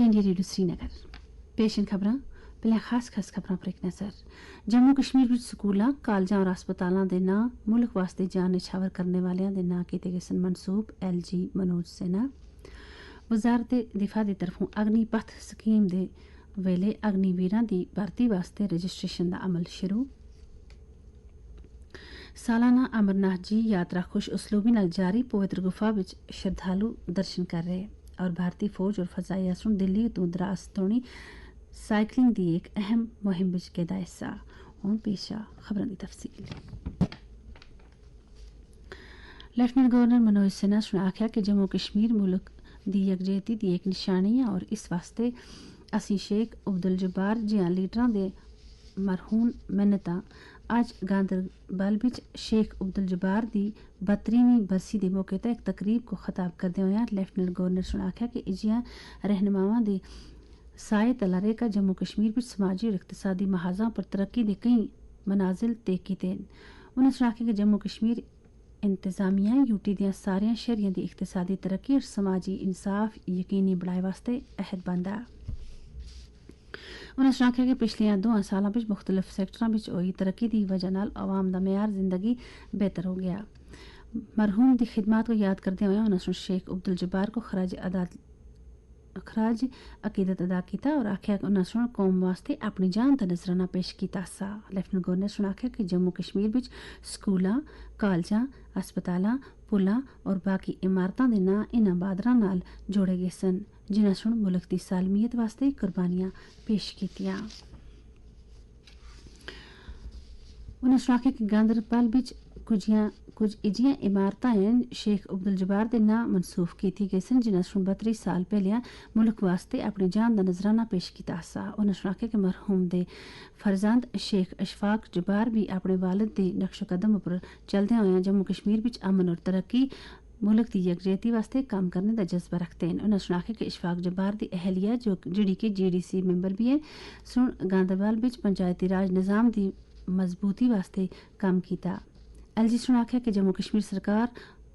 All India radio Srinagar पेशन खबरां पहले खास खबरां पर एक नज़र। जम्मू कश्मीर विच स्कूलां कालजां और अस्पतालां दे नां मुल्क वास्ते जान निछावर करने वालियां दे नां कीते गए सन मनसूब। LG मनोज सिन्हा वजारत दिफा दी तरफों अग्निपथ स्कीम दे वेले अग्निवीरां दी भर्ती वास्ते रजिस्ट्रेशन दा अमल शुरू। सालाना अमरनाथ जी यात्रा खुश उसलूबी नाल जारी। पवित्र गुफा विच श्रद्धालु दर्शन कर रहे और भारतीय फौज और फजाइया सुन दिल्ली तो द्रास तोणी साइकिलिंग दी एक अहम मुहिम विच केदा हिस्सा। हुण पेशा खबरां दी तफसील। लेफ्टिनेंट गवर्नर मनोज सिन्हा ने आख्या कि जम्मू कश्मीर मुल्क दी यकजहती दी एक निशानी है और इस वास्ते असी शेख अब्दुल जब्बार जियां लीडरां दे मरहूम मिन्नतां अज गांदरबल विच शेख अब्दुल जब्बार दी 72वीं बरसी के मौके पर एक तकरीब को खिताब करदे होए लेफ्टिनेंट गवर्नर ने आख्या कि इजियां रहनुमावां दे साए तला रेखा जम्मू कश्मीर विच समाजी और इकतसादी महाजां पर तरक्की दे कई मनाजिल तय कीते। उन्होंने आख्या कि जम्मू कश्मीर इंतजामिया यूटी दियां सारियां शहरियां दी इकतसादी तरक्की और समाजी इंसाफ यकीनी बनाए वास्ते अहदबंद है। उन्होंने आख्या कि पिछले 2 सालों में मुख्तलिफ सैक्टरों में हुई तरक्की की वजह नाल आवाम का मेयार जिंदगी बेहतर हो गया। मरहूम की खिदमत को याद करते हुए उन्होंने शेख अब्दुल जब्बार को खराज अकीदत अदा किया और आख्या कि उन्होंने कौम वास्ते अपनी जान का नजराना पेश किया सा। लेफ्टिनेंट गवर्नर ने आख्या कि जम्मू कश्मीर में स्कूलों कॉलेजों अस्पतालों पुलों और बाकी इमारतों के नां इन्हां बहादुरां नाल जोड़े गए सन जिन्हां मुल्क की सालमियत वास्ते कुर्बानियां पेश कीतियां। उन्होंने आख्या कि गांदरबल विच कुछ इजियां इमारतां शेख अब्दुल जब्बार के नां मनसूख की गई सन जिन्हां 32 साल पहले मुल्क वास्ते अपनी जान का नजराना पेश किया सा। उन्होंने आख्या कि मरहूम दे फरजंद शेख अशफाक जब्बार भी अपने वालिद के नक्शो कदम पर चलदे हुए जम्मू कश्मीर विच अमन और तरक्की मुल्क की यकजहती वास्ते काम करने का जज्बा रखते हैं। उन्होंने आख्या कि इशफाक जब्बार की अहलिया जिहड़ी कि GDC मैंबर भी है गांदरबल विच पंचायती राज निज़ाम की मजबूती वास्ते काम किया। LG ने आख्या कि जम्मू कश्मीर सरकार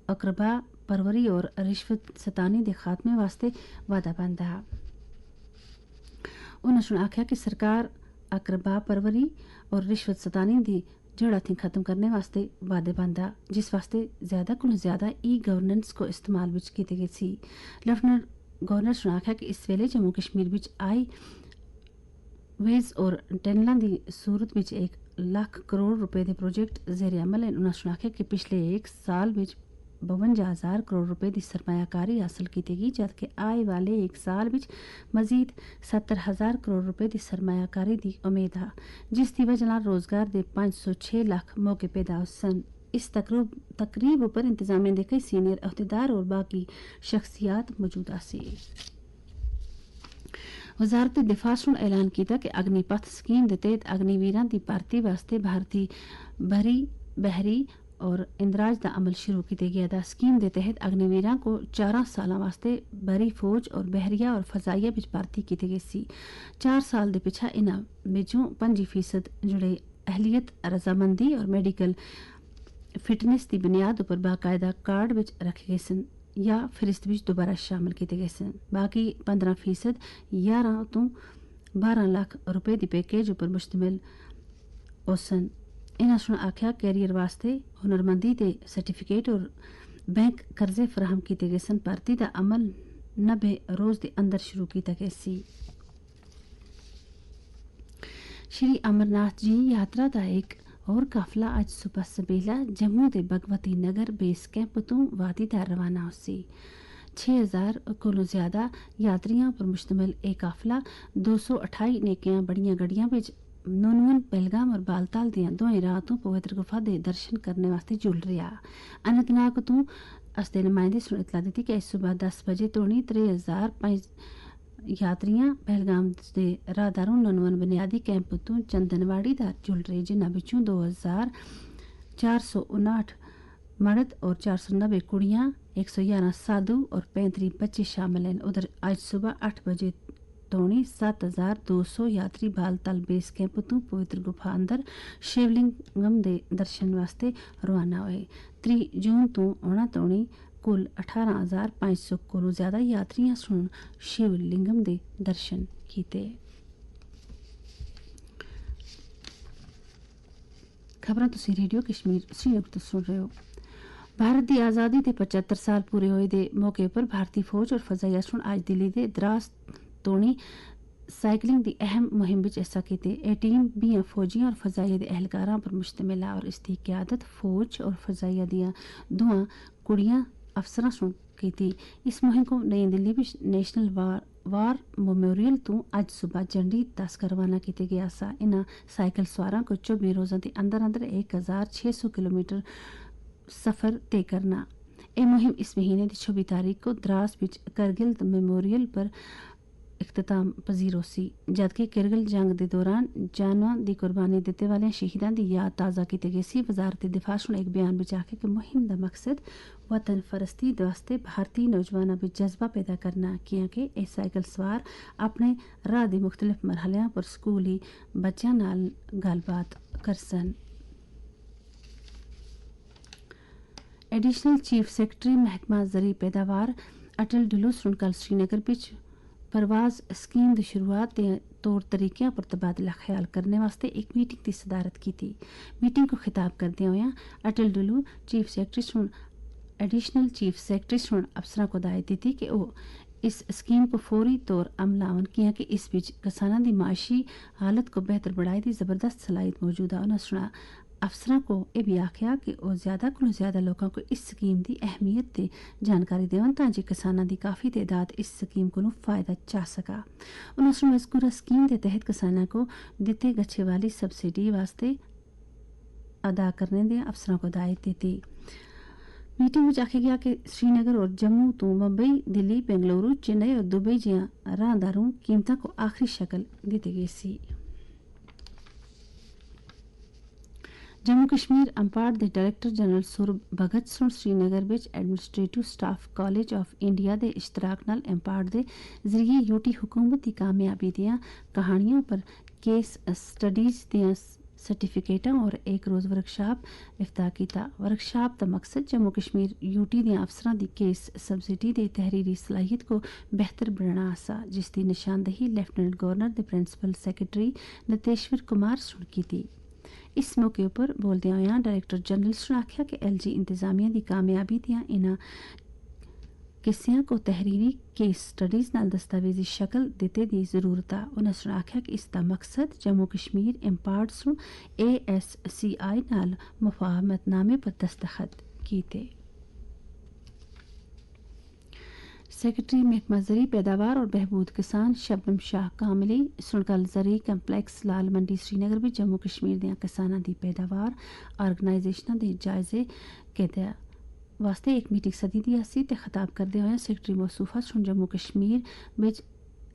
अकरबा परवरी और रिश्वत सतानी के खात्मे वास्ते वादाबंद है। उन्होंने आख्या कि सरकार अकरबा परवरी और रिश्वत सतानी की जड़ थी खत्म करने वास्ते वादेबंद है जिस वास्ते ज्यादा को ज्यादा गवर्नेंस को इस्तेमाल विच कीते गए सी। लेफ्टिनेंट गवर्नर ने आख्या कि इस वेले जम्मू कश्मीर विच आई वेज और टनलों की सूरत विच 1 लाख करोड़ रुपए के प्रोजेक्ट जेर अमल हैं। उन्होंने आख्या कि पिछले 1 साल में 52,000 करोड़ रुपए की सरमायाकारी हासिल की गई जबकि आए वाले 1 साल में मजीद 70,000 करोड़ रुपए की सरमायाकारी की उम्मीद है जिसकी वजह रोजगार के 506 लाख मौके पैदा हो सन। इस तकरीब पर इंतजामिया के कई सीनियर अहदेदार और बाकी शख्सियात मौजूद सी। वजारत दिफा ने ऐलान किया कि अग्निपथ स्कीम के तहत अग्निवीरां की भर्ती वास्ते भारतीय बहरी और इंदराज का अमल शुरू किया गया था। स्कीम के तहत अग्निवीरां को 4 सालों वास्ते बहरी फौज और बहरिया और फजाइया विच भर्ती की गई सी। 4 साल के पिछा इन्हां विचों 25% जुड़े अहलियत रजामंदी और मेडिकल फिटनेस की बुनियाद पर बाकायदा कार्ड विच रखे गए सन या फिरिस्त विच दोबारा शामिल किए गए सन। बाकी 15% 11 तो 12 लाख रुपए की पैकेज पर मुश्तमिल हो सन। इन्होंने आख्या कैरियर वास्ते हुनरमंदी के सर्टिफिकेट और बैंक कर्जे फराहम किए गए सन। भर्ती का अमल 90 रोज के अंदर शुरू किया गया सी। श्री अमरनाथ जी यात्रा का एक और काफिला अज सुबह सबेला जम्मू के भगवती नगर बेस कैंप तो वादी दा रवाना हो सी। 6000 को ज्यादा यात्रियों पर मुश्तमिल एक काफिला 228 नेकियां बड़ियां गड्डियां विच नूनवन पहलगाम और बालताल दियां दोवें रातों पवित्र गुफा के दर्शन करने वास्ते जुल रहा। अनंतनाग तो असदे नुमाइंदे ने इतला दी कि सुबह 10 बजे तोड़ी 3005 यात्रियां पहलगाम के राहदारों नूनवन बुनियादी कैंप तो चंदनवाड़ी दा जुल रहे जिन्हां विचों 2459 मर्द और 490 कुड़ियां 111 साधु और 35 बच्चे शामिल हैं। उधर आज सुबह 8 बजे तोणी 7200 यात्री बालताल बेस कैंप तो पवित्र गुफा अंदर शिवलिंगम के दर्शन वास्ते रवाना हुए। 3 जून तो 19 तोणी कुल 18,500 कोलों ज़्यादा यात्रियां सुन शिवलिंगम दे दर्शन कीते। खबरां तुसी रेडियो कश्मीर श्रीनगर तो सुन रहे हो। भारत की आज़ादी के 75 साल पूरे होए दे मौके पर भारतीय फौज और फजाइया सुन अज दिल्ली के द्रास तोड़ी साइकिलिंग की अहम मुहिम विच हिस्सा कीते। यह टीम 20 फौजियां और फजाइया के एहलकारां पर मुश्तमिल है और इसकी क्यादत फौज और फजाइया दियां दोवां कुड़ियां अफसरां सुन कीती। इस मुहिम को नई दिल्ली में नेशनल वार मेमोरियल तो अज सुबह झंडी दसकर रवाना किया गया सा। इन्हां साइकिल सवारां को 24 रोज़ों के अंदर अंदर 1600 किलोमीटर सफ़र तय करना। यह मुहिम इस महीने की 26 तारीख को द्रास विच करगिल मेमोरियल पर इख्तिताम पजीर सी, जबकि करगिल जंग के दौरान जानां की कुर्बानी देने वाले शहीदों की याद ताज़ा की गई सी। वजारत दिफा ने एक बयान में आखिया कि मुहिम का मकसद वतन फरस्ती वास्ते भारतीय नौजवानों में जज्बा पैदा करना, क्योंकि यह साइकिल सवार अपने राह के मुख्तलिफ मरहलों पर स्कूली बच्चों नाल गलबात कर सन। एडिशनल चीफ सैक्रटरी महकमा ज़री पैदावार अटल डुल्लू कल श्रीनगर विच परवाज स्कीम की शुरुआत के तौर तरीकों पर तबादला ख्याल करने वास्ते एक मीटिंग की सदारत की थी। मीटिंग को खिताब करते हुए Atal Dulloo chief secretary additional chief secretary अफसरों को हिदायत दी थी कि वो इस स्कीम को फौरी तौर अमलावन किया कि इस बीच किसानों की माशी हालत को बेहतर बढ़ाई की ज़बरदस्त सलाहियत मौजूद है। उन्होंने अफसरों को यह भी आख्या कि वह ज़्यादा को ज़्यादा लोगों को इस स्कीम की अहमियत की जानकारी देवन ताकि किसानों की काफ़ी तादाद इस स्कीम को फ़ायदा चा सका। उन्होंने मज़कूरा स्कीम के तहत किसानों को दिते गच्छे वाली सबसिडी वास्ते अदा करने के अफसरों को हिदायत दी थी। मीटिंग में आखा गया कि श्रीनगर और जम्मू तो मुंबई, दिल्ली, बेंगलुरु, चेन्नई और दुबई जहाँ राहदारों कीमतों को आखिरी शक्ल दी गई सी। जम्मू कश्मीर अम्पार्ट के डायरेक्टर जनरल सुरभ भगत सुन श्रीनगर विच administrative staff college of India के इश्तराक नाल अम्पार्ट के जरिए यूटी हुकूमत की कामयाबी दियां कहानियों पर केस स्टडीज दियां सर्टिफिकेटां और एक रोज़ वर्कशॉप इफ्ताह किया। वर्कशॉप का मकसद जम्मू कश्मीर यूटी दियां अफसरां की केस सबसिडी की तहरीरी सलाहियत को बेहतर बनाना सा, जिसकी निशानदेही लेफ्टिनेंट गवर्नर के प्रिंसिपल सैक्रटरी नितेश्वर कुमार सुन की थी। इस मौके पर बोलते हुए डायरेक्टर जनरल ने आख्या कि LG इंतजामिया की कामयाबी दियां इन्हां किस्सियां को तहरीरी केस स्टडीज नाल दस्तावेजी शक्ल देते दी जरूरत है। उन्होंने आख्या कि इसका मकसद जम्मू कश्मीर इम्पार्ट सु ASCI नाल मुफाहमतनामे पर दस्तखत कीते। सेक्रेटरी महकमा ज़री पैदावार और बहबूद किसान शबनम शाह कामली सुनकल ज़री कम्पलैक्स लाल मंडी श्रीनगर में जम्मू कश्मीर दियां किसानां दी पैदावार ऑर्गेनाइजेशनां दे जायजे के वास्ते एक मीटिंग सदी दी सी ते खिताब करते हुए सेक्रेटरी मौसूफा सुन जम्मू कश्मीर विच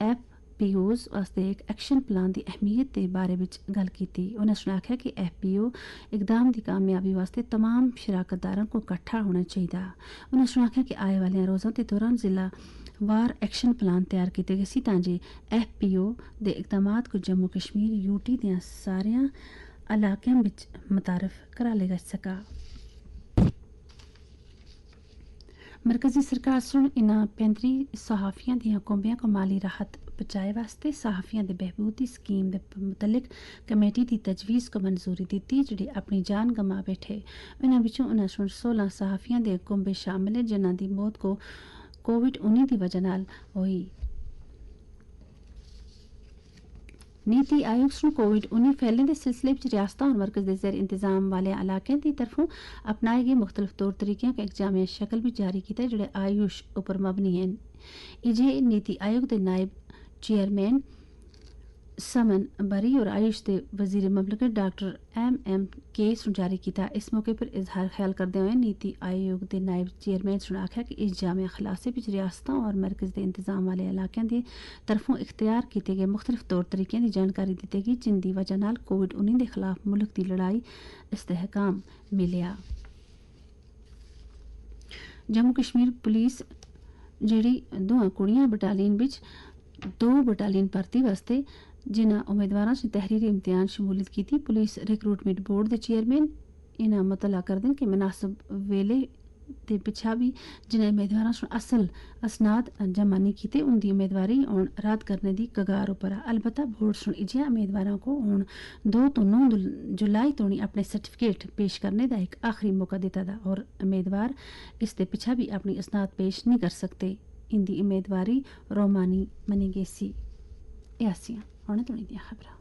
FPOs वास्ते एक एक्शन प्लान की अहमियत के बारे में गल की। उन्होंने आख्या कि FPO इकदाम की कामयाबी वास्ते तमाम शराकतदारों को इकट्ठा होना चाहिए। उन्होंने आख्या कि आए वाले रोज़ों के दौरान जिला वार एक्शन प्लान तैयार किए गए ताकि FPO के इकदाम को जम्मू कश्मीर यूटी दियां सारियां इलाकों में मुतारफ करा लिया जा सका। मरकजी सरकार सुन इन्हां 35 सहाफ़ियां दियां कुंबियां को माली राहत पहुंचाए वास्ते सहाफ़ियां दे बहबूद दी स्कीम दे मुतलक कमेटी की तजवीज़ को मंजूरी दी जिहड़े अपनी जान गंवा बैठे। इन्हां विचों 16 सहाफ़ियां दे कुंबे शामिल है जिन्हां दी मौत को कोविड-19 की वजह नाल होई। नीति आयोग सुन कोविड-19 फैलने के सिलसिले में रियासत और मरकज के ज़ेर इंतजाम वाले इलाकों की तरफों अपनाए गए मुख्तलिफ तौर तरीकों का एक जामिया शक्ल भी जारी किया जोड़े आयुष उपर मबनी हैं। इजे नीति आयोग के नायब चेयरमैन समन बरी और आयुष के वजीर ममलकत डॉक्टर MMK जारी किया। इस मौके पर इजहार ख्याल करते हुए नीति आयोग के नायब चेयरमैन ने आख्या कि इस जामिया खलासे में रियासतों और मरकज के इंतजाम वाले इलाकों की तरफों इख्तियार किए गए मुख्तलिफ तौर तरीकों की जानकारी दी गई जिनकी वजह नाल कोविड-19 के खिलाफ मुल्क की लड़ाई इस्तेहकाम मिलिया। जम्मू कश्मीर पुलिस जिहड़ी 2 कुड़ियां बटालियन विच 2 बटालियन भर्ती वास्ते जिन्हां उम्मीदवारों से तहरीरी इम्तिहान शमूलियत की थी। पुलिस रिक्रूटमेंट बोर्ड के चेयरमैन इन्हां मुतला करदन कि मुनासिब वेले ते पिछा भी जिन्हें मेदवारां सुन असल असनाद जमा नहीं कीते उंदी मेदवारी हून रद्द करने दी कगार उप्पर आ। अलबत्ता बोर्ड सुन इजिया मेदवारां को हून 2 तो 9 जुलाई तोड़ी अपने सर्टिफिकेट पेश करने का एक आखिरी मौका दिता दा और उम्मीदवार इसके पिछा भी अपनी असनाद पेश नहीं कर सकते। इंदी उम्मीदवारी रोमानी मनी गेसी यासियां होने तोड़ी दिया खबरां।